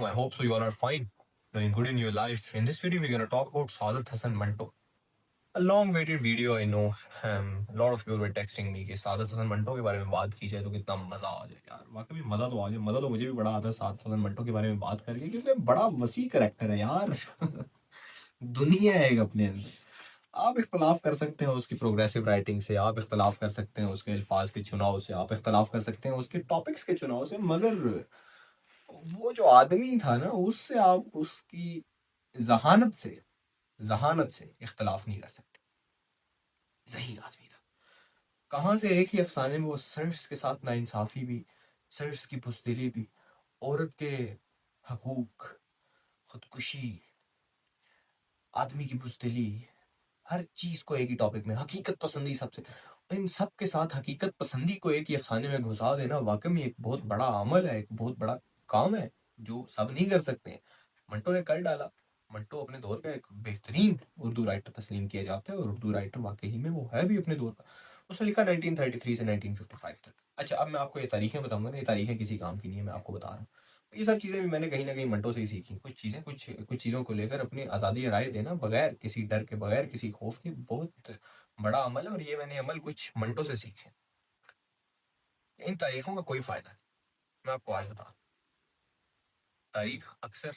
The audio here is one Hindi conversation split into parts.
I hope so you all are fine, doing good in your life. In this video, we're going to talk about Saadat Hasan Manto. A long-awaited video, I know. A lot of people were texting me कि सादत हसन मंटो के बारे में बात की जाए तो कितना मजा आ जाए यार। वाकई में मजा तो आ जाए, मजा तो मुझे भी बड़ा आता है सादत हसन मंटो के बारे में बात करके, क्योंकि बड़ा वसी करैक्टर है यार। दुनिया है एक अपने अंदर। आप इख्तलाफ कर सकते हैं उसकी प्रोग्रेसिव राइटिंग से, आप इख्तलाफ कर सकते हैं उसके अल्फाज के चुनाव से, आप इख्तलाफ कर सकते हैं उसके टॉपिक्स के चुनाव से, मगर वो जो आदमी था ना, उससे आप उसकी जहानत से जहानत से इख्तलाफ नहीं कर सकते। सही आदमी था। कहाँ से एक ही अफसाने में वो सर्फ्स के साथ नाइंसाफी भी, सर्फ्स की बुज़दिली भी, औरत के हकूक, खुदकुशी, आदमी की बुज़दिली, हर चीज को एक ही टॉपिक में, हकीकत पसंदी सबसे, इन सब के साथ हकीकत पसंदी को एक ही अफसाने में घुसा देना वाकई में एक बहुत बड़ा अमल है, एक बहुत बड़ा काम है जो सब नहीं कर सकते। मंटो ने कर डाला। मंटो अपने दौर का एक बेहतरीन उर्दू राइटर तस्लीम किया जाता है, और उर्दू राइटर वाकई में वो है भी अपने दौर का। उसने लिखा 1933 से 1955 तक। अच्छा, अब मैं आपको ये तारीखें बताऊंगा ना, ये तारीखें किसी काम की नहीं है, मैं आपको बता रहा हूँ। ये सब चीज़ें भी मैंने कहीं ना कहीं मंटो से ही सीखी। कुछ चीज़ें, कुछ चीज़ों को लेकर अपनी आज़ादी राय देना बगैर किसी डर के, बगैर किसी खौफ के, बहुत बड़ा अमल है, और ये मैंने अमल कुछ मंटो से सीखे। इन तारीखों का कोई फायदा नहीं। मैं आपको आज बता, तारीख अक्सर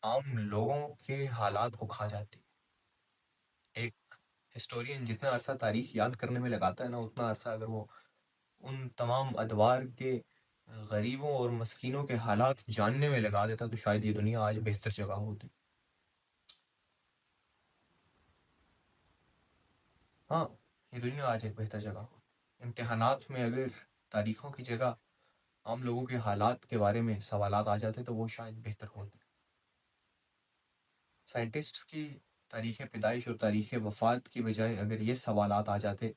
आम लोगों के हालात को खा जाती है। एक हिस्टोरियन जितना अरसा तारीख याद करने में लगाता है ना, उतना अरसा अगर वो उन तमाम अदवार के गरीबों और मस्कीनों के हालात जानने में लगा देता, तो शायद ये दुनिया आज बेहतर जगह होती। हाँ, ये दुनिया आज एक बेहतर जगह हो। इम्तिहानात में अगर तारीखों की जगह आम लोगों के हालात के बारे में सवालात आ जाते तो वो शायद बेहतर होते। साइंटिस्ट्स की तारीख़ पैदाइश और तारीख़ वफ़ात की बजाय अगर ये सवालात आ जाते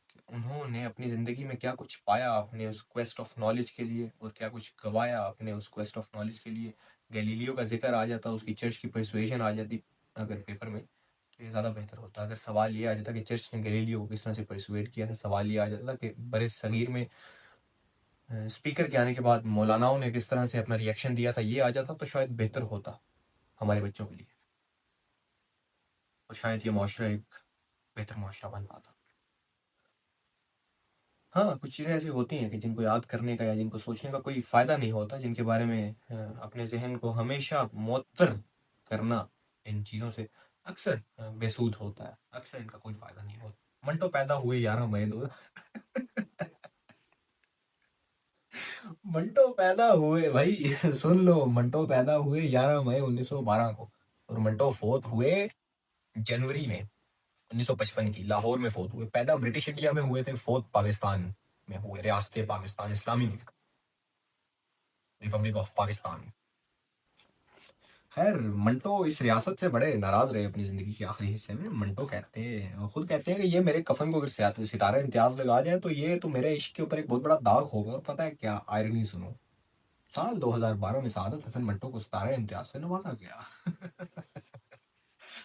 कि उन्होंने अपनी ज़िंदगी में क्या कुछ पाया अपने उस क्वेस्ट ऑफ नॉलेज के लिए, और क्या कुछ गँवाया अपने उस क्वेस्ट ऑफ नॉलेज के लिए, गैलीलियो का ज़िक्र आ जाता, उसकी चर्च की पर्सुएशन आ जाती अगर पेपर में, तो ये ज़्यादा बेहतर होता। अगर सवाल ये आ जाता कि चर्च ने गैलीलियो को किस तरह से पर्सुएड किया था, सवाल ये आ जाता कि बरे-सग़ीर में स्पीकर के आने के बाद मौलानाओं ने किस तरह से अपना रिएक्शन दिया था, ये आ जाता तो शायद बेहतर होता हमारे बच्चों के लिए, और शायद ये मुआशरा एक बेहतर मुआशरा बन पाता। हाँ, कुछ चीज़ें ऐसी होती हैं कि जिनको याद करने का या जिनको सोचने का कोई फ़ायदा नहीं होता, जिनके बारे में अपने ज़हन को हमेशा मुअत्तर करना इन चीज़ों से अक्सर बेसूद होता है, अक्सर इनका कोई फ़ायदा नहीं होता। मंटो पैदा हुए 11 मई दो मंटो पैदा हुए भाई सुन लो, मंटो पैदा हुए 11 मई 1912 को, और मंटो फोत हुए जनवरी में 1955 की लाहौर में फोत हुए। पैदा ब्रिटिश इंडिया में हुए थे, फोत पाकिस्तान में हुए, रियासत पाकिस्तान, इस्लामी रिपब्लिक ऑफ पाकिस्तान। खैर, मंटो इस रियासत से बड़े नाराज रहे अपनी जिंदगी के आखिरी हिस्से में। मंटो कहते हैं, खुद कहते हैं कि ये मेरे कफन को अगर सितारे इम्तियाज लगा जाए तो ये तो मेरे इश्क के ऊपर एक बहुत बड़ा दाग होगा। और पता है क्या आयरनी सुनो, साल 2012 में सादत हसन मंटो को सितारे इम्तियाज से नवाजा गया।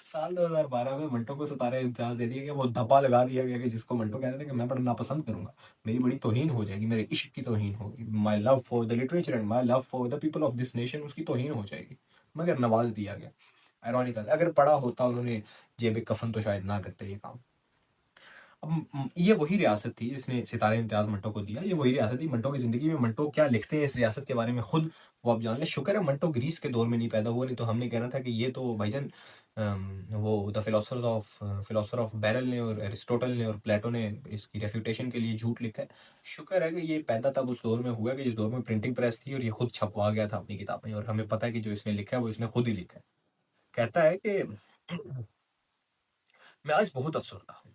साल 2012 में मंटो को सितारे इम्तियाज दे दिया गया, वो धब्बा लगा दिया गया कि जिसको मंटो कहते थे कि मैं बड़ा नापसंद करूंगा, मेरी बड़ी तौहीन हो जाएगी, मेरे इश्क की तौहीन होगी, my love for the literature and my love for the people of this nation, उसकी तौहीन हो जाएगी, मगर नवाज दिया गया। आयरॉनिकल, अगर पढ़ा होता उन्होंने जेब कफन तो शायद ना करते ये काम। अब ये वही रियासत थी जिसने सितारे इम्तियाज मंटो को दिया, ये वही रियासत थी। मंटो की जिंदगी में मंटो क्या लिखते हैं इस रियासत के बारे में खुद वो आप जान ले। शुक्र है मंटो ग्रीस के दौर में नहीं पैदा हुआ, नहीं तो हमने कहना था कि ये तो भाईजान वो द फिलोसफर ऑफ बैरल ने और एरिस्टोटल ने और प्लेटो ने इसकी रेफ्यूटेशन के लिए झूठ लिखा है। शुक्र है कि ये पैदा तब उस दौर में हुआ कि जिस दौर में प्रिंटिंग प्रेस थी, और ये खुद छपवा गया था अपनी किताबें, और हमें पता है कि जो इसने लिखा है वो इसने खुद ही लिखा है। कहता है कि मैं आज बहुत अफसरदा हूँ।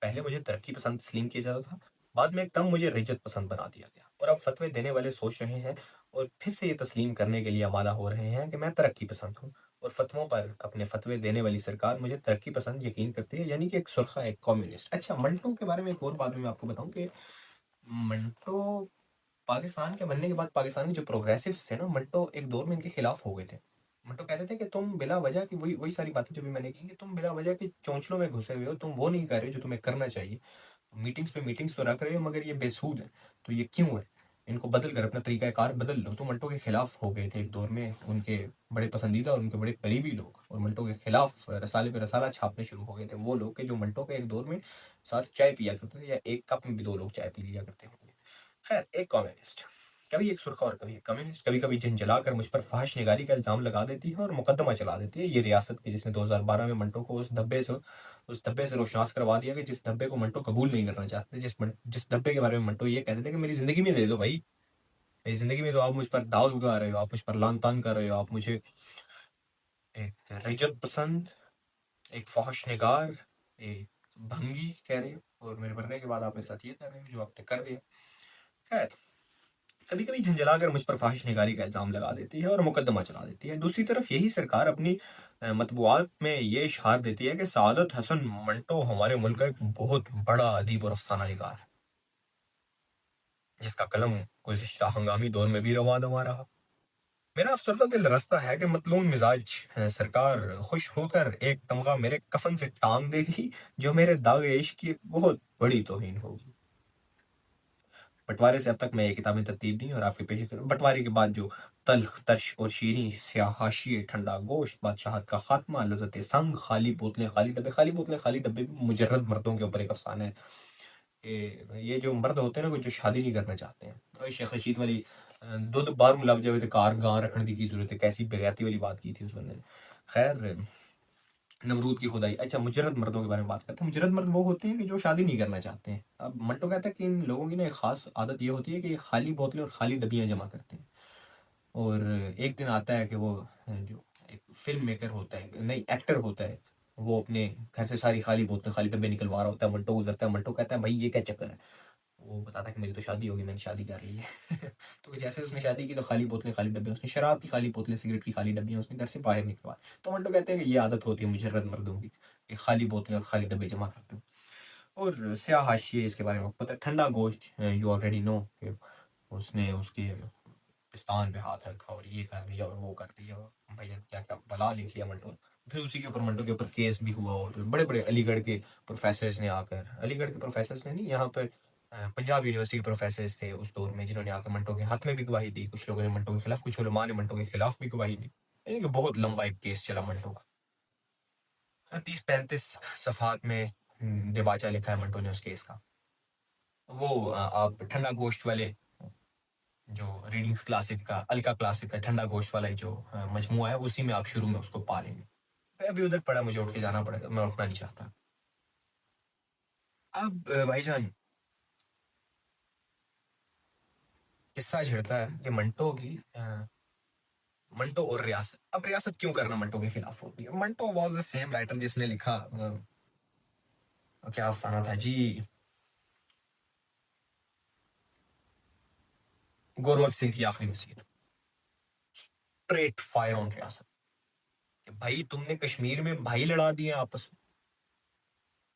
पहले मुझे तरक्की पसंद तस्लीम किया जाता था, बाद में एकदम मुझे रिजत पसंद बना दिया गया, और अब फतवे देने वाले सोच रहे हैं और फिर से ये तस्लीम करने के लिए आमादा हो रहे हैं कि मैं तरक्की पसंद हूँ, और फतवों पर अपने फतवे देने वाली सरकार मुझे तरक्की पसंद यकीन करती है, यानी कि एक सुरखा, एक कम्युनिस्ट। अच्छा, मंटो के बारे में एक और बात मैं आपको बताऊं कि मंटो पाकिस्तान के बनने के बाद पाकिस्तान के जो प्रोग्रेसिव्स थे ना, मंटो एक दौर में इनके खिलाफ हो गए थे। मंटो कहते थे कि तुम बिला वजह की, वही वही सारी बातें जो भी मैंने की, कि तुम बिला वजह की चोंचलों में घुसे हुए हो, तुम वो नहीं कर रहे जो तुम्हें करना चाहिए। मीटिंग्स पे मीटिंग्स तो रख रहे हो, मगर ये बेसूद है। तो ये क्यों है? इनको बदल कर अपना तरीका कार बदल लो। तो मंटो के खिलाफ हो गए थे एक दौर में उनके बड़े पसंदीदा और उनके बड़े करीबी लोग, और मंटो के खिलाफ रसाले पे रसाला छापने शुरू हो गए थे वो लोग के जो मंटो के एक दौर में साथ चाय पिया करते थे, या एक कप में भी 2 लोग चाय पी लिया करते होंगे। खैर, एक कम्युनिस्ट, कभी एक सुरखा और कभी एक कम्युनिस्ट, कभी कभी झंझलाकर मुझ पर फहश निगारी का इल्जाम लगा देती है और मुकदमा चला देती है ये रियासत के, जिसने 2012 में मंटो को उस धब्बे से रोशनास करवा दिया कि जिस धब्बे को मंटो कबूल नहीं करना चाहते, जिस धब्बे के बारे में मंटो ये कहते थे कि मेरी जिंदगी में ले लो भाई, मेरी जिंदगी में तो आप मुझ पर दाव उगा रहे हो, आप मुझ पर लान तान कर रहे हो, आप मुझे एक रिजत पसंद, एक फहश निगार, एक भंगी कह रहे हो, और मेरे मरने के बाद आप मेरे साथ ये कर रहे हो जो आपने कर दिया। खैर, कभी कभी झंझलाकर मुझ पर फाहिश निगारी का इल्जाम लगा देती है और मुकदमा चला देती है। दूसरी तरफ यही सरकार अपनी मतबूआत में ये इशार देती है कि सादत हसन मंटो हमारे मुल्क का एक बहुत बड़ा अदीब और अफसाना निगार है, जिसका कलम गुज़िश्ता हंगामी दौर में भी रवां दवां रहा। मेरा अफसरदा दिल रस्ता है कि मतलून मिजाज सरकार खुश होकर एक तमगा मेरे कफन से टांग देगी, जो मेरे दागे इश्क की एक बहुत बड़ी तौहीन होगी। बंटवारे से अब तक मैं ये किताबें तरतीब दी और आपके पेश करूँ। बंटवारे के बाद जो तल्ख तर्श और शीरीं स्याह हाशिए, ठंडा गोश्त, बादशाहत का खात्मा, लज़्ज़त संग, खाली बोतलें खाली डब्बे, खाली बोतलें खाली डब्बे भी मुजर्रद मर्दों के ऊपर एक अफसाना है। ये जो मर्द होते हैं ना, जो शादी नहीं करना चाहते हैं, और शेख रशीद वाली दुध बारू लग जावे तो कार गां रखने की जरूरत है, कैसी बेगैरती वाली बात की थी उस बंदे ने। खैर, नमरूद की खुदाई। अच्छा, मुजर्रद मर्दों के बारे में बात करते हैं। मुजर्रद मर्द वो होते हैं कि जो शादी नहीं करना चाहते हैं। अब मंटो कहता है कि इन लोगों की ना एक खास आदत ये होती है कि ये खाली बोतलें और खाली डब्बियां जमा करते हैं। और एक दिन आता है कि वो जो एक फिल्म मेकर होता है, नहीं एक्टर होता है, वो अपने घर से सारी खाली बोतलें खाली डब्बे निकलवा रहा होता है। मंटो गुजरता है, मंटो कहता है भाई ये क्या चक्कर है। वो बताता है कि मेरी तो शादी होगी, मैंने शादी कर ली है। तो जैसे उसने शादी की तो खाली बोतलें खाली डब्बे, उसने शराब की खाली बोतलें सिगरेट की खाली डब्बियां उसने घर से बाहर निकलवा। तो मंटो कहते हैं कि ये आदत होती है मुजर्रद मर्दों की, कि खाली बोतलें और खाली डब्बे जमा करते हो। और स्याह हाशिए, इसके बारे में पता है, ठंडा गोश्त, यू ऑलरेडी नो कि उसने उसके पिस्तान पे हाथ रखा और ये कर दिया और वो कर दिया, भैया क्या क्या बला लिख लिया मंटो ने। फिर उसी के ऊपर मंटो के ऊपर केस भी हुआ, और बड़े बड़े अलीगढ़ के प्रोफेसर्स ने आकर, अलीगढ़ के प्रोफेसर्स ने नहीं, यहाँ पर पंजाब यूनिवर्सिटी के प्रोफेसर्स थे उस दौर में, जिन्होंने आकर मंटो के हाथ में भी गवाही दी। कुछ लोगों ने मंटो के खिलाफ, कुछ उलमा ने मंटो के खिलाफ भी गवाही दी। यानी कि बहुत लंबा एक केस चला मंटो का। 30-35 सफात में दिबाचा लिखा है मंटो ने उस केस का। वो आप ठंडा गोश्त वाले जो रीडिंग्स क्लासिक का, अलका क्लासिक का ठंडा गोश्त वाला जो मजमुआ है, उसी में आप शुरू में उसको पा लेंगे। मैं अभी उधर पड़ा, मुझे उठ के जाना पड़ेगा, मैं उठना नहीं चाहता। अब भाईजान, किस्सा छिड़ता है कि मंटो और रियासत। अब रियासत क्यों करना मंटो के खिलाफ होती है? Manto was the same writer जिसने लिखा क्या अफसाना था जी, गोरवक सिंह की आखिरी वसीयत। स्ट्रेट फायर ऑन रियासत। भाई तुमने कश्मीर में भाई लड़ा दिए आपस में,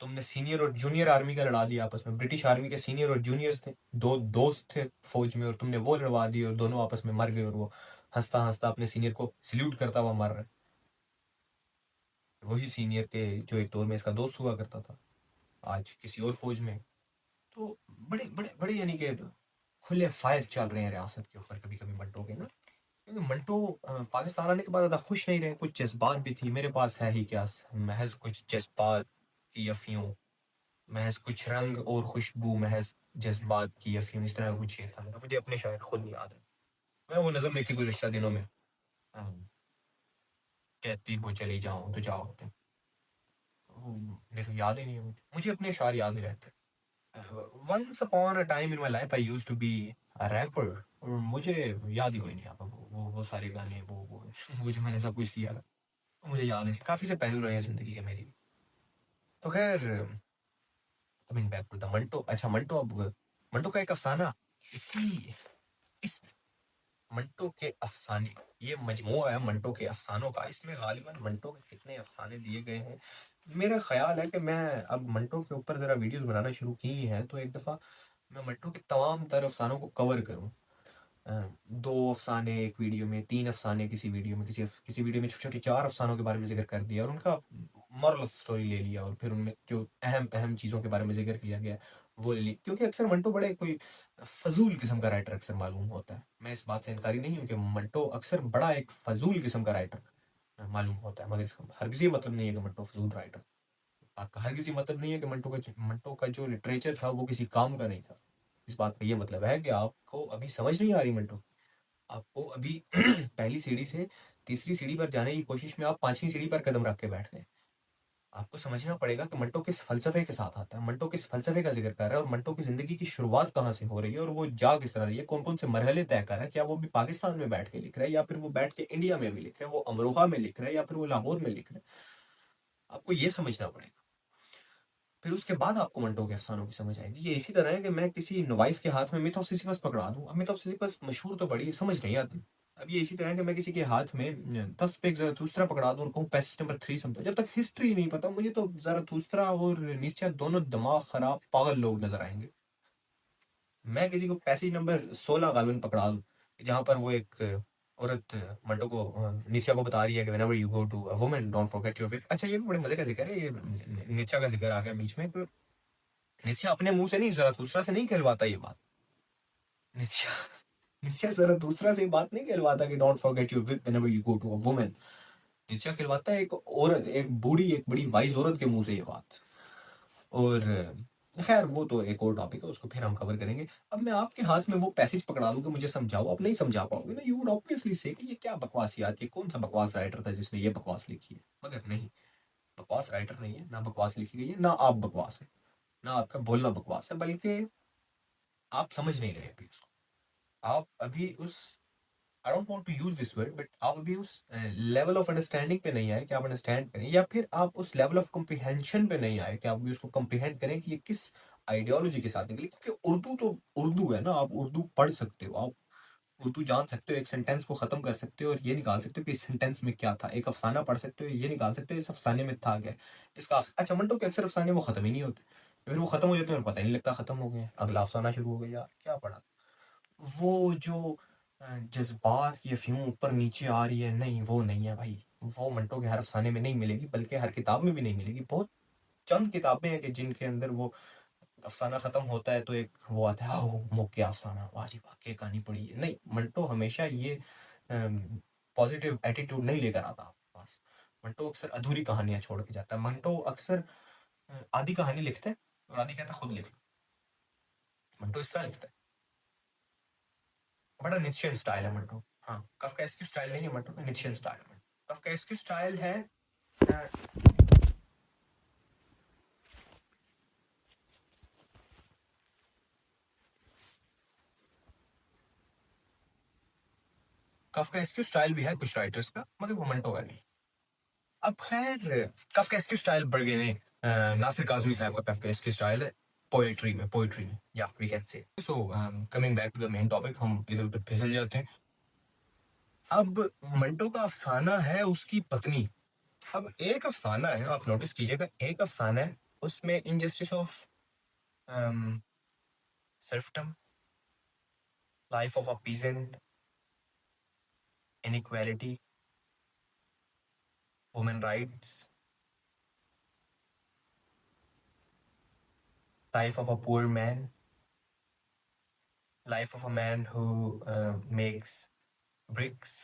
तुमने सीनियर और जूनियर आर्मी का लड़ा दिया आपस में। ब्रिटिश आर्मी के सीनियर और जूनियर्स थे, दो दोस्त थे फौज में, और तुमने वो लड़वा दिए और दोनों आपस में मर गए, और वो हंसता हंसता अपने सीनियर को सल्यूट करता हुआ मर रहा है। वही सीनियर के जो एक दौर में इसका दोस्त हुआ करता था, आज किसी और फौज में। तो बड़े बड़े बड़े यानी कि खुले फायर चल रहे हैं रियासत के ऊपर कभी कभी मंटो के ना। क्योंकि मंटो पाकिस्तान आने के बाद ज्यादा खुश नहीं रहे, कुछ जज्बात भी थी। मेरे पास है ही क्या, महज कुछ जज्बात की अफियों, महज कुछ रंग और खुशबू, महज जज्बात की अफीम, इस तरह का कुछ शेर था मेरा, मुझे अपने शायद खुद नहीं याद है। मैं वो नज़म लिखी गुज़िश्ता दिनों में, कहती हो चली जाऊं तो जाओ तुम। देखो याद ही नहीं है मुझे, मुझे अपने शायर याद नहीं रहते। Once upon a time in my life I used to be a rapper, और मुझे याद ही कोई नहीं आता वो सारे गाने, वो जो मैंने सब कुछ किया था, मुझे याद नहीं, काफी से पहलू रहे हैं जिंदगी के मेरी। तो खैर, coming back to the Manto. अच्छा, मंटो, अब मंटो का एक अफसाना, इसी इस मंटो के अफसाने, ये मजमूआ है मंटो के अफसानों का। इसमें गालिबन मंटो के कितने अफसाने दिए गए हैं। मेरा ख्याल है कि मैं अब मंटो के ऊपर जरा वीडियोस बनाना शुरू की हैं, तो एक दफा मैं मंटो के तमाम तर अफसानों को कवर करूं। 2 अफसाने एक वीडियो में, 3 अफसाने किसी वीडियो में, किसी वीडियो में छोटे छोटे 4 अफसानों के बारे में जिक्र कर दिया और उनका मॉरल ऑफ स्टोरी ले लिया, और फिर उनमें जो अहम अहम चीज़ों के बारे में जिक्र किया गया, वो ले ली, क्योंकि अक्सर मंटो बड़े कोई फजूल किस्म का राइटर अक्सर मालूम होता है। मैं इस बात से इनकारी नहीं हूँ कि मंटो अक्सर बड़ा एक फजूल किस्म का राइटर मालूम होता है, मगर इसका हर किसी मतलब नहीं है कि मंटो फजूल राइटर। आपका हर किसी मतलब नहीं है कि मंटो का जो लिटरेचर था वो किसी काम का नहीं था। इस बात का ये मतलब है कि आपको अभी समझ नहीं आ रही मंटो, आपको अभी पहली सीढ़ी से तीसरी सीढ़ी पर जाने की कोशिश में आप पांचवी सीढ़ी पर कदम रख के बैठ गए। आपको समझना पड़ेगा कि मंटो किस फलसफे के साथ आता है, मंटो किस फलसफे का जिक्र कर रहा है, और मंटो की जिंदगी की शुरुआत कहाँ से हो रही है, और वो जा किस तरह रही है, कौन कौन से मरहले तय कर रहा है। क्या वो भी पाकिस्तान में बैठ के लिख रहा है, या फिर वो बैठ के इंडिया में भी लिख रहा है, वो अमरोहा में लिख रहा है, या फिर वो लाहौर में लिख रहा है। आपको ये समझना पड़ेगा, फिर उसके बाद आपको मंटो के अफसानों की समझ आएगी। ये इसी तरह है कि मैं किसी नोवाइस के हाथ में मिथ ऑफ सिसिफस पकड़ा दूं, अब मिथ ऑफ सिसिफस मशहूर तो बड़ी है, समझ नहीं आती। अब ये इसी तरह है कि मैं किसी के हाथ में 10 पे जरथुस्त्रा पकड़ा दूं और कहूं पैसेज नंबर 3 समझो, जब तक हिस्ट्री नहीं पता मुझे तो जरथुस्त्रा और नीचे दोनों दिमाग खराब पागल लोग नजर आएंगे। मैं किसी को पैसेज नंबर 16 गालिबन पकड़ा दूं, जहां पर वो एक औरत मंटो को नित्या को बता रही है कि whenever you go to a woman don't forget your faith. अच्छा, ये भी बड़े मजे का जिक्र है, ये नित्या का जिक्र आ गया बीच में। नित्या अपने मुंह से नहीं, जराथुस्त्रा से नहीं कहलवाता ये बात। नित्या नित्या जराथुस्त्रा से ये बात नहीं कहलवाता कि don't forget your whip whenever you go to a woman. Nietzsche कहलवाता है एक औरत, एक बूढ़ी, एक बड़ी वाइज औरत के मुंह से ये बात। और खैर वो तो एक और टॉपिक है, उसको फिर हम कवर करेंगे। अब मैं आपके हाथ में वो पैसेज पकड़ा दूं कि मुझे समझाओ, आप नहीं समझा पाओगे ना, यू वुड ऑब्वियसली से कि ये क्या बकवासियात, ये कौन सा बकवास राइटर था जिसने ये बकवास लिखी है। मगर नहीं, बकवास राइटर नहीं है, ना बकवास लिखी गई है, ना आप बकवास है, ना आपका बोलना बकवास है, बल्कि आप समझ नहीं रहे अभी उसको। आप अभी उस, I don't want to use this word, but आप अभी उस लेवल ऑफ अंडरस्टैंडिंग पे नहीं आए कि आप अंडरस्टैंड करें, या फिर आप उस लेवल ऑफ कॉम्प्रिहेंशन पे नहीं आए कि आप भी उसको कॉम्प्रिहेंड करें कि ये किस आइडियोलॉजी के साथ निकली। क्योंकि उर्दू तो उर्दू है ना, आप उर्दू पढ़ सकते हो, आप उर्दू जान सकते हो, एक सेंटेंस को खत्म कर सकते हो और ये निकाल सकते हो कि इस सेंटेंस में क्या था। एक अफसाना पढ़ सकते हो, ये निकाल सकते हो इस अफसाने में था क्या। इसका अच्छा, मंटो के अक्सर अफसाने वो खत्म ही नहीं होते, फिर वो खत्म हो जाते हैं और पता ही नहीं लगता खत्म हो गए, अगला अफसाना शुरू हो गया, क्या पढ़ा। वो जो जज्बात की अफीम ऊपर नीचे आ रही है, नहीं वो नहीं है भाई। वो मंटो के हर अफसाने में नहीं मिलेगी, बल्कि हर किताब में भी नहीं मिलेगी। बहुत चंद किताबें हैं कि जिनके अंदर वो अफसाना खत्म होता है तो एक वो आता है, ओह मुक गया अफसाना, वाह जी वाह क्या कहानी पड़ी है। नहीं, मंटो हमेशा ये पॉजिटिव एटीट्यूड नहीं लेकर आता आपके पास। मंटो अक्सर अधूरी कहानियां छोड़ के जाता है। मंटो अक्सर आधी कहानी लिखता है और आधी कहता है खुद लिख लो। मंटो इस तरह लिखता है, बड़ा निश्चित स्टाइल है मंटो। हाँ, काफकाएस्की स्टाइल नहीं है मंटो का, निश्चित स्टाइल है। काफकाएस्की स्टाइल है काफकाएस्की स्टाइल भी है कुछ राइटर्स का, मगर वो मंटो का नहीं। अब खैर, काफकाएस्की स्टाइल बरगेने नासिर काज़मी साहब का काफकाएस्की स्टाइल है पोएट्री में या we can say. So coming back to the main topic, हम इधर उधर फिसल जाते हैं। अब मंटो का अफसाना है उसकी पत्नी। अब एक अफसाना है, आप नोटिस कीजिएगा, एक अफसाना है उसमें injustice of serfdom, life of a peasant, inequality, women rights, life of a poor man, life of a man who makes bricks,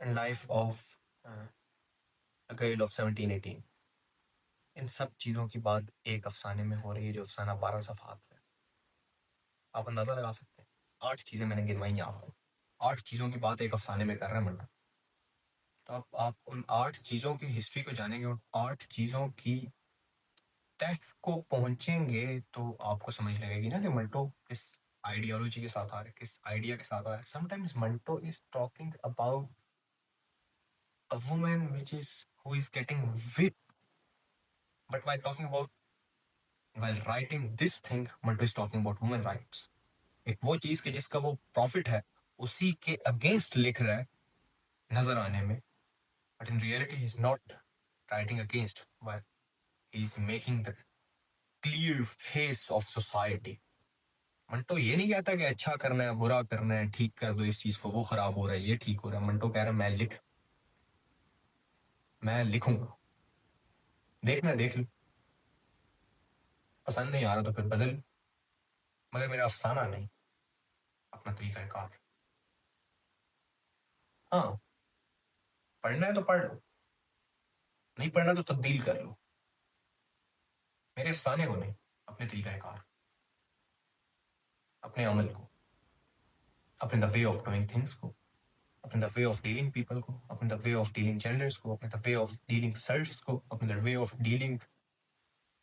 and life of uh, a girl of 17-18। इन सब चीज़ों की बात एक अफसाने में हो रही है, जो अफसाना 12 सफ़हात का है। आप अंदाजा लगा सकते हैं, 8 चीज़ें मैंने गिनवाई आपको, 8 चीज़ों की बात एक अफसाने में कर रहा है मन्ना। तो आप उन 8 चीज़ों की हिस्ट्री को जानेंगे, उन 8 चीज़ों की तह को पहुंचेंगे, तो आपको समझ लगेगी ना कि मंटो किस आइडियोलॉजी के साथ आ रहा है, किस आइडिया के साथ आ रहा है। Sometimes Manto is talking about a woman which is who is getting whip, but while writing this thing, Manto is talking about women rights. एक वो चीज के जिसका वो प्रॉफिट है, उसी के अगेंस्ट लिख रहा है नजर आने में, but in reality he is not writing against, but he is making the clear face of society. Manto ये नहीं कहता कि अच्छा करना है, बुरा करना है, ठीक कर दो इस चीज को, वो खराब हो रहा है, ये ठीक हो रहा है। मंटो कह रहा है मैं लिखूंगा, देखना देख लो। पसंद नहीं आ रहा तो फिर बदल, मगर मेरा अफसाना नहीं, अपना तरीका है कार। हाँ, पढ़ना है तो पढ़ लो, नहीं पढ़ना तो तब्दील कर लो, मेरे अफसाने को नहीं, अपने तरीका है कार, अपने अमल को, अपने the way of doing things को, अपने the way of dealing people को, अपने the way of dealing genders को, अपने the way of dealing serfs को, अपने द वे ऑफ डीलिंग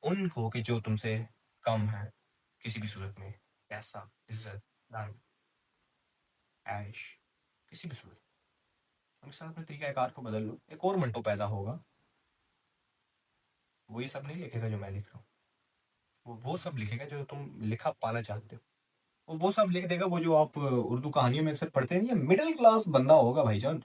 उनको कि जो तुमसे कम है किसी भी सूरत में, पैसा, इज्जत, धन, ऐश, किसी भी सूरत, उनके साथ अपने तरीका कार को बदल लो। एक और मंटो पैदा होगा, वो ये सब नहीं लिखेगा जो मैं लिख रहा हूँ, वो सब लिखेगा जो तुम लिखा पाना चाहते हो, वो सब लिख देगा वो जो आप उर्दू कहानियों में अक्सर पढ़ते नहीं है। मिडिल क्लास बंदा होगा भाईजान,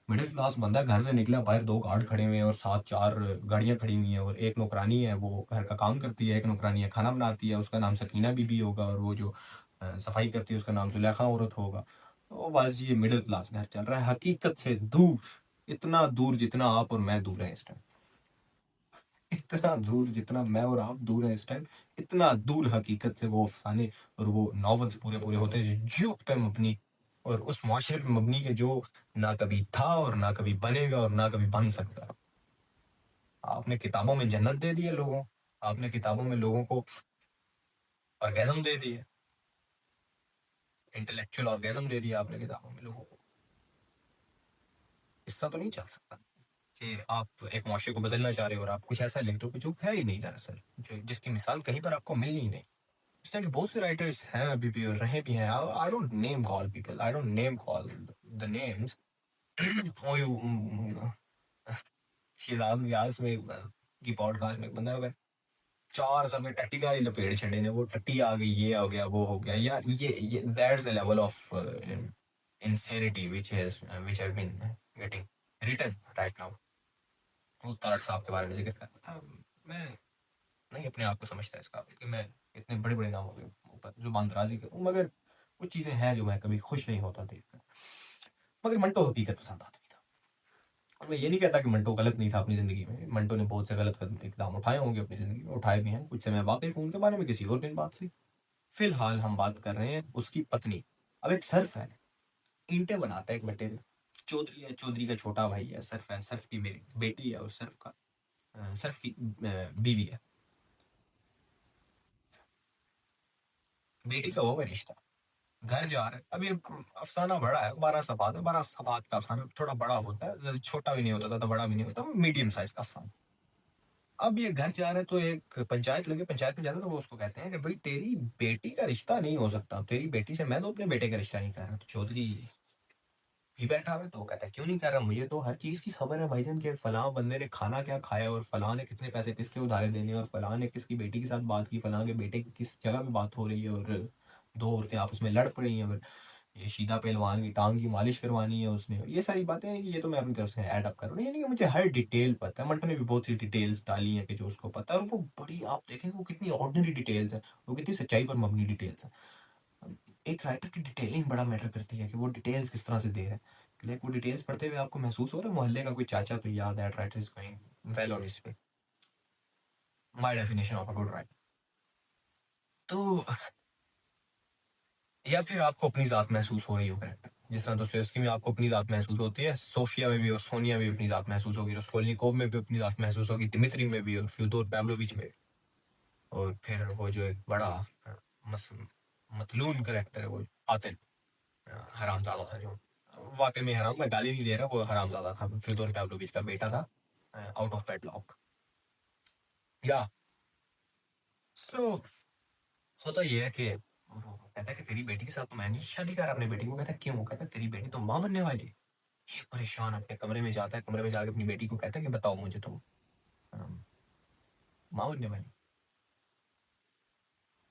मिडिल क्लास बंदा, घर से निकला, बाहर दो गार्ड खड़े हुए हैं और साथ चार गाड़ियां खड़ी हुई हैं और एक नौकरानी है वो घर का काम करती है, एक नौकरानी है खाना बनाती है, उसका नाम सकीना बीबी होगा, और वो जो सफाई करती है उसका नाम जुलेखा औरत होगा। तो बस ये मिडिल क्लास घर चल रहा है, हकीकत से दूर, इतना दूर जितना आप और मैं दूर है इस टाइम, इतना दूर जितना मैं और आप दूर हैं इस टाइम, इतना दूर हकीकत से वो अफसाने और वो नॉवेल्स पूरे पूरे होते हैं जो पे मबनी, और उस मुआशरे पे मबनी के जो ना कभी था और ना कभी बनेगा और ना कभी बन सकता। आपने किताबों में जन्नत दे दी है लोगों, आपने किताबों में लोगों को ऑर्गेजम दे दी है, इंटेलेक्चुअल ऑर्गेजम दे दिया आपने किताबों में लोगों को। इसका तो नहीं चल सकता कि आप एक मुआशरे को बदलना चाह रहे हो और आप कुछ ऐसा लिख दो कि जो है ही नहीं दरअसल, जो जिसकी मिसाल कहीं पर आपको मिल ही नहीं। इस तरह के बहुत से राइटर्स हैं अभी भी और रहे भी हैं। I don't name call people, I don't name call the names. ओ यू शिजाज व्यास में की पॉडकास्ट में एक बंदा होगा, 4 साल में टट्टी का ही लपेट छड़े ने, वो टट्टी आ गई, ये हो गया, वो हो गया यार, ये that's the level of insanity which have been getting written right now। वो तारक साहब के बारे में जिक्र कर रहा था, मैं नहीं अपने आप को समझता इस काबिल कि मैं इतने बड़े बड़े नामों के ऊपर जुबानदराजी करूं, मगर कुछ चीजें हैं जो मैं कभी खुश नहीं होता देखकर। मगर मंटो हकीकत पसंद आदमी था, और मैं ये नहीं कहता कि मंटो गलत नहीं था अपनी जिंदगी में, मंटो ने बहुत से गलत इकदाम उठाए होंगे अपनी जिंदगी में, उठाए भी हैं, कुछ से मैं वाकिफ हूं, उनके बारे में किसी और दिन बात से। फिलहाल हम बात कर रहे हैं उसकी पत्नी। अब एक सर्फ है, ईंटें बनाता है एक बेटे में, चौधरी है, चौधरी का छोटा भाई है, सर्फ है, सर्फ की मेरी बेटी है, और सर्फ का सर्फ की बीवी है, बेटी का वो है रिश्ता। घर जा रहे हैं, अब ये अफसाना बड़ा है, 12 सफात है, 12 सफात का अफसाना थोड़ा बड़ा होता है, छोटा भी नहीं होता था, बड़ा भी नहीं होता, मीडियम साइज का अफसाना। अब ये घर जा रहे हैं तो एक पंचायत लगे, पंचायत में जाते तो वो उसको कहते हैं कि भाई तेरी बेटी का रिश्ता नहीं हो सकता, तेरी बेटी से मैं तो अपने बेटे का रिश्ता नहीं कर रहा। तो चौधरी भी बैठा हुआ है, तो वो कहता है क्यों नहीं कर रहा, मुझे तो हर चीज की खबर है भाईजान, के फलां बंदे ने खाना क्या खाया और फलां ने कितने पैसे किसके उधारे देने, और फलां ने किसकी बेटी के साथ बात की, फलां के बेटे की किस जगह पे बात हो रही है, और दो औरतें आपस में लड़ पड़ी हैं, और ये शीदा पहलवान की टांग की मालिश करवानी है उसने, ये सारी बातें हैं कि ये तो मैं अपनी तरफ से ऐड अप कर रहा हूँ, यानी कि मुझे हर डिटेल पता है। मंटो ने भी बहुत सी डिटेल्स डाली हैं कि जो उसको पता है, और वो बड़ी, आप देखेंगे वो कितनी ऑर्डिनरी डिटेल्स है, वो कितनी सच्चाई पर मबनी डिटेल्स है। एक राइटर की डिटेलिंग बड़ा मैटर करती है कि वो डिटेल्स किस तरह से दे रहा है। लाइक वो डिटेल्स पढ़ते हुए आपको महसूस हो रहा है मोहल्ले का कोई चाचा तो याद, that writer is going well on his way, my definition of a good writer. तो या फिर आपको अपनी जात महसूस हो रही हो कैरेक्टर, जिस तरह दोस्तोयेवस्की में आपको अपनी जात महसूस होती है, सोफिया में भी और सोनिया में भी अपनी जात महसूस होगी, रस्कोल्निकोव में भी अपनी जात महसूस होगी, दिमित्री में भी और फ्योदोर पैव्लोविच में भी। और फिर वो जो एक बड़ा मस, मतलून करेक्टर है वो आतिल, हरामजादा था जो, वाकई में हराम, मैं गाली नहीं दे रहा, वो हरामजादा था, फ्योदोर पैव्लोविच का बेटा था, आउट ऑफ वेडलॉक। या सो होता ये है कि वो कहता है कि तेरी बेटी के साथ तो मैं नहीं शादी कर रहा अपनी बेटी को। कहता है क्यों? कहता है तेरी बेटी तो माँ बनने वाली है। ये परेशान अपने कमरे में जाता है, कमरे में जाके अपनी बेटी को कहता है कि बताओ मुझे तुम माँ बनने वाली।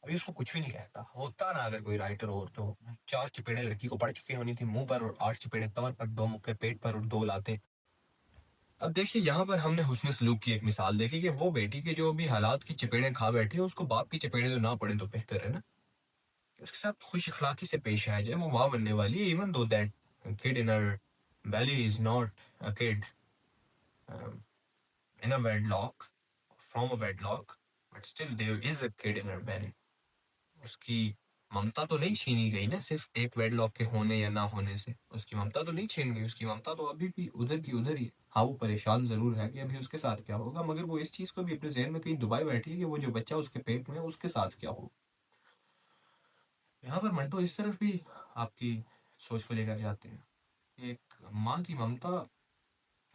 अभी उसको कुछ भी नहीं कहता, होता ना अगर कोई राइटर हो तो 4 चपेड़े लड़की को पड़ चुकी होनी थी मुंह पर, और 8 चपेड़े कमर पर, 2 मुक्के पेट पर और 2 लाते। अब देखिए यहाँ पर हमने हुस्न सलूक की एक मिसाल देखी कि वो बेटी के जो भी हालात की चपेड़े खा बैठे हैं, उसको बाप की चपेड़े तो ना पड़े तो बेहतर है ना, उसके साथ खुश अखलाकी से पेश आया जाए। वो माँ बनने वाली है, even though that kid in her belly is not a kid in a wedlock, from a wedlock, but still there is a kid in her belly. उसकी ममता तो नहीं छीनी गई ना सिर्फ एक वेडलॉक के होने या ना होने से। उसकी ममता तो नहीं छीन गई, उसकी ममता तो अभी भी उधर की उधर ही है। हाँ, वो परेशान जरूर है कि अभी उसके साथ क्या होगा, मगर वो इस चीज को भी अपने जहन में कहीं दबाए बैठी है कि वो जो बच्चा उसके पेट में है उसके साथ क्या होगा। यहाँ पर मंटो इस तरफ भी आपकी सोच को लेकर जाते हैं। एक माँ की ममता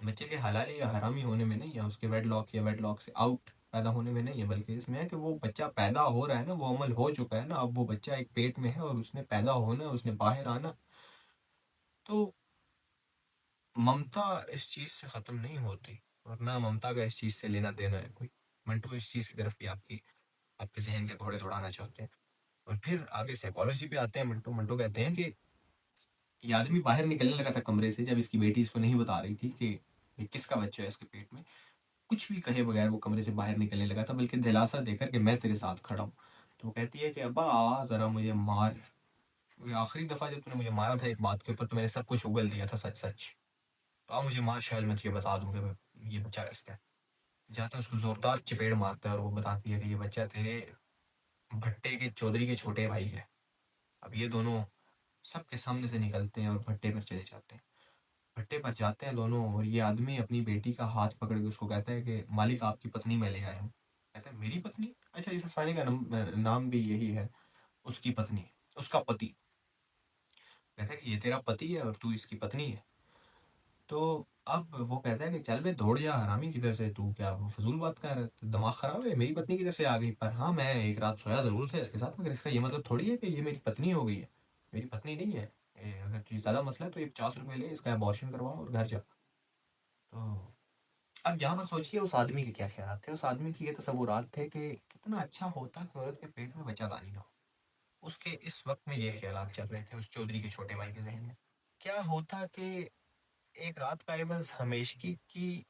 बच्चे के हलाली या हरामी होने में नहीं है, उसके वेडलॉक या वेडलॉक से आउट पैदा होने में नहीं है, बल्कि इसमें है कि वो बच्चा पैदा हो रहा है ना, वो अमल हो चुका है ना, अब वो बच्चा एक पेट में है और उसने पैदा होना, उसने बाहर आना। तो ममता इस चीज से खत्म नहीं होती, और ना ममता का इस चीज से लेना देना है कोई। मंटो इस चीज की तरफ भी आपकी आपके जहन के घोड़े दौड़ाना चाहते हैं। और फिर आगे साइकोलॉजी पे आते हैं। मंटो मंटो कहते हैं कि ये आदमी बाहर निकलने लगा था कमरे से जब इसकी बेटी इसको नहीं बता रही थी कि ये किसका बच्चा है इसके पेट में। कुछ भी कहे बगैर वो कमरे से बाहर निकलने लगा था, बल्कि दिलासा देकर कि मैं तेरे साथ खड़ा हूँ। तो वो कहती है कि अब्बा आ जरा मुझे मार। ये आखिरी दफा जब तूने मुझे मारा था एक बात के ऊपर तो मैंने सब कुछ उगल दिया था सच सच। तो आप मुझे मार, शायद मैं तुझे बता दूं कि ये बच्चा किसका है। जाता है उसको जोरदार चपेड़ मारता है और वो बताती है कि ये बच्चा तेरे भट्टे के चौधरी के छोटे भाई है। अब ये दोनों सबके सामने से निकलते हैं और भट्टे पर चले जाते हैं। भट्टे पर जाते हैं दोनों, और ये आदमी अपनी बेटी का हाथ पकड़ के उसको कहता है कि मालिक आपकी पत्नी मैं ले आया हूँ। कहता है मेरी पत्नी? अच्छा, इस अफसाने का नाम भी यही है। उसकी पत्नी, उसका पति। कहता है कि ये तेरा पति है और तू इसकी पत्नी है। तो अब वो कहता है कि चल बे दौड़ जा हरामी की तरफ से, तू क्या फजूल बात कर रहा है, दिमाग खराब है, मेरी पत्नी की तरफ से आ गई। पर हाँ, मैं एक रात सोया जरूर था इसके साथ, मगर इसका ये मतलब थोड़ी है कि ये मेरी पत्नी हो गई है। मेरी पत्नी नहीं है। अगर तुझे ज्यादा मसला है तो ये 50 रुपए ले, इसका अबॉर्शन करवा और घर जा। तो अब यहाँ पर सोचिए उस आदमी के क्या ख्याल थे। उस आदमी की ये तस्वुरात थे कि कितना अच्छा होता कि औरत के पेट में बच्चा दानी ना हो। उसके इस वक्त में ये ख्याल चल रहे थे उस चौधरी के छोटे भाई के जहन में। क्या होता कि एक रात का एवज हमेशगी की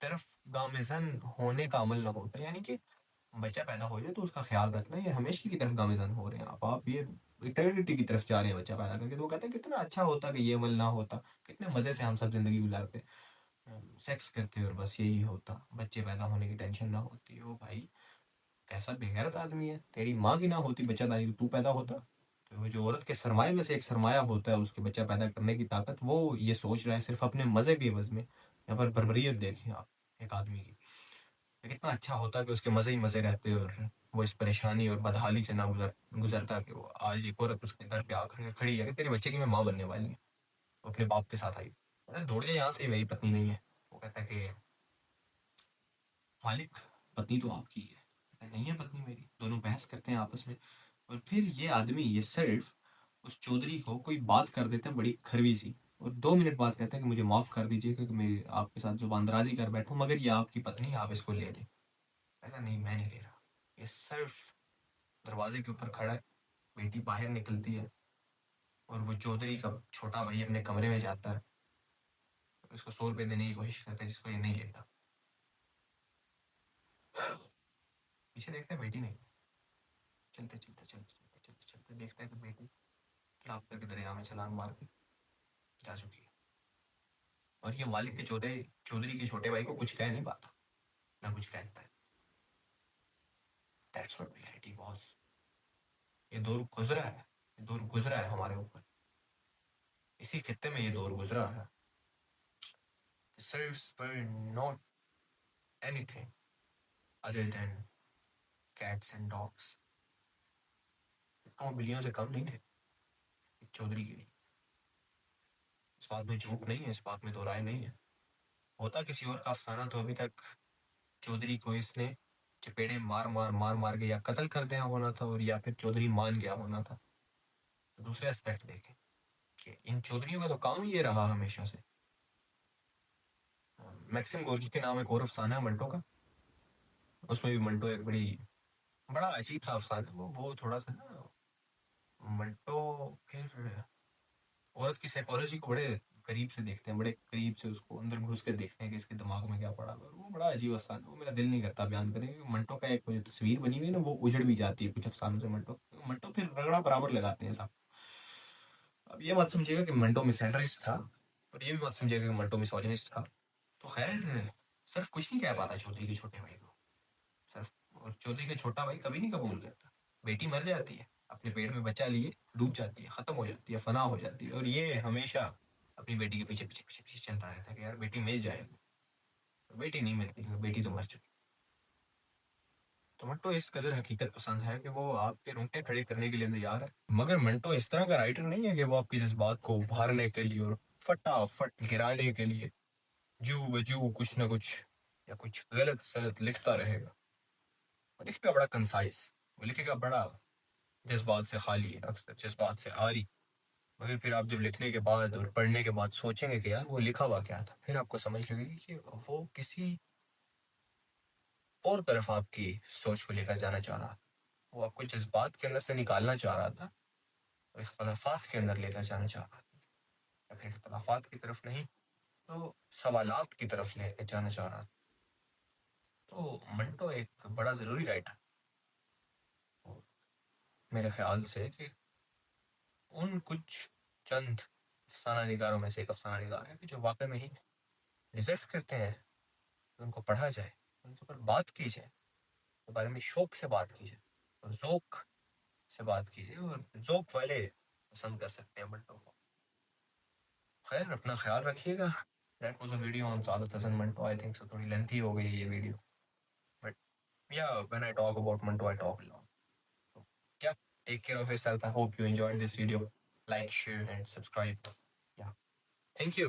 तरफ गामेजन होने का अमल ना होता, यानी कि बच्चा पैदा हो जाए तो उसका ख्याल रखना, ये हमेशगी की तरफ गामेजन हो रहे हैं आप ये इटर्निटी की तरफ जा रहे हैं बच्चा पैदा करके। तो वो कहते हैं कितना अच्छा होता कि ये अमल ना होता, कितने मजे से हम सब जिंदगी गुजारते, सेक्स करते और बस यही होता, बच्चे पैदा होने की टेंशन ना होती। ओ भाई, कैसा बेगैरत आदमी है, तेरी माँ की ना होती बच्चादानी तो तू पैदा होता। तो वो जो औरत के सरमाए में से एक सरमाया होता है उसके बच्चा पैदा करने की ताकत, वो ये सोच रहा है सिर्फ अपने मजे के एवज में। यहाँ पर बर्बरियत देखिए आप एक आदमी की। कितना अच्छा होता कि उसके मजे ही मजे रहते और वो इस परेशानी और बदहाली से ना गुजरता कि वो आज एक औरत उसके घर पे आकर खड़ी है कि तेरे बच्चे की मैं माँ बनने वाली है। वो अपने बाप के साथ आई, अरे दौड़ जा यहाँ से, मेरी पत्नी नहीं है। वो कहता है कि मालिक पत्नी तो आपकी है। कहता है, नहीं है पत्नी मेरी। दोनों बहस करते हैं आपस में। और फिर ये आदमी ये सिर्फ उस चौधरी को कोई बात कर देता है बड़ी खरवी सी, और 2 मिनट बाद कहता है कि मुझे माफ कर दीजिए क्योंकि मैं आपके साथ जो बंदराजी कर बैठा हूँ, मगर ये आपकी पत्नी है, आप इसको ले लें। कहता नहीं, मैं नहीं ले रहा। ये सिर्फ दरवाजे के ऊपर खड़ा है। बेटी बाहर निकलती है और वो चौधरी का छोटा भाई अपने कमरे में जाता है, उसको 100 रुपए देने की कोशिश करता है जिसको ये नहीं लेता। पीछे देखता है बेटी नहीं। चलते चलते चलते चलते चलते चलते देखता है कि बेटी लाभ करके दरिया में छलांग मार के जा चुकी है। और ये मालिक के चौधरी चौधरी के छोटे भाई को कुछ कह नहीं पाता, ना कुछ कहता है। That's what reality was. ये दौर गुजरा है, ये दौर गुजरा है हमारे ऊपर। इसी खित्ते में ये दौर गुजरा है। Serfs were not anything other than cats and dogs। वो बिल्लियों से कम नहीं थे एक चौधरी के लिए। इस बात में झूठ नहीं है, इस बात में दो राय नहीं है। होता किसी और का अफसाना तो अभी तक चौधरी को इसने चपेड़े मार मार मार मार के या कत्ल कर दिया होना था, और या फिर चौधरी मान गया होना था। तो दूसरे एस्पेक्ट देखें कि इन चौधरियों का तो काम ही ये रहा हमेशा से। मैक्सिम गोर्की के नाम एक और अफसाना है मंटो का। उसमें भी मंटो एक बड़ा अजीब सा अफसाना है। वो थोड़ा सा ना, मंटो फिर औरत की साइकोलॉजी को बड़े करीब से देखते हैं, बड़े करीब से उसको अंदर घुस के देखते हैं कि इसके दिमाग में क्या पड़ा हुआ है। वो बड़ा अजीब अफसाना है, वो मेरा दिल नहीं करता बयान करें। मंटो का एक जो तस्वीर बनी हुई है ना, वो उजड़ भी जाती है कुछ अफसानों से। मंटो मंटो फिर रगड़ा बराबर लगाते हैं सब। अब ये मत समझिएगा कि मंटो मिसएंड्रिस्ट था, और ये भी मत समझिएगा कि मंटो मिसोजिनिस्ट था। तो खैर, सिर्फ कुछ नहीं कह पाता चौधरी के छोटे भाई को। और चौधरी का छोटा भाई कभी नहीं कबूल करता। बेटी मर जाती है, अपने पेट में बच्चा लिए डूब जाती है, खत्म हो जाती है, फना हो जाती है, और ये हमेशा अपनी बेटी के पीछे पीछे पीछे पीछे चलता रहता है कि यार बेटी मिल जाए। तो बेटी नहीं मिलती, बेटी तो मर चुकी। तो मंटो इस कदर हकीकत पसंद है कि वो आपके रोंगटे खड़े करने के लिए तैयार है। मगर मंटो इस तरह का राइटर नहीं है कि वो आपकी जज्बात को उभारने के लिए और फटाफट गिराने के लिए जू बजू कुछ ना कुछ या कुछ गलत सलत लिखता रहेगा। वो लिखेगा बड़ा कंसाइज, वो लिखेगा बड़ा जज्बात से खाली है, अक्सर जज्बात से आरी। मगर फिर आप जब लिखने के बाद और पढ़ने के बाद सोचेंगे कि यार वो लिखा हुआ क्या था, फिर आपको समझ लगेगी कि वो किसी और तरफ आपकी सोच को लेकर जाना चाह रहा था। वो आपको जज्बात के अंदर से निकालना चाह रहा था और इख्तलाफात के अंदर लेकर जाना चाह रहा था, या फिर इख्तलाफात की तरफ नहीं तो सवालात की तरफ लेकर जाना चाह रहा था। तो मंटो एक बड़ा ज़रूरी राइटर मेरे ख्याल से कि उन कुछ चंद अफसाना निगारों में से एक अफसाना निगार है कि जो वाकई में ही डिजर्व करते हैं कि उनको पढ़ा जाए, उनके ऊपर बात की जाए, उनके बारे में शौक से बात की जाए और ज़ौक से बात कीजिए, और ज़ौक वाले पसंद कर सकते हैं मंटो को। खैर अपना ख्याल रखिएगा। That was a video on Saadat Hasan Manto. I think so थोड़ी लेंथी हो गई ये video, but yeah when I talk about Manto I talk lot. So, yeah, take care of yourself. I hope you enjoyed this video. Like, share, and subscribe. Yeah, thank you.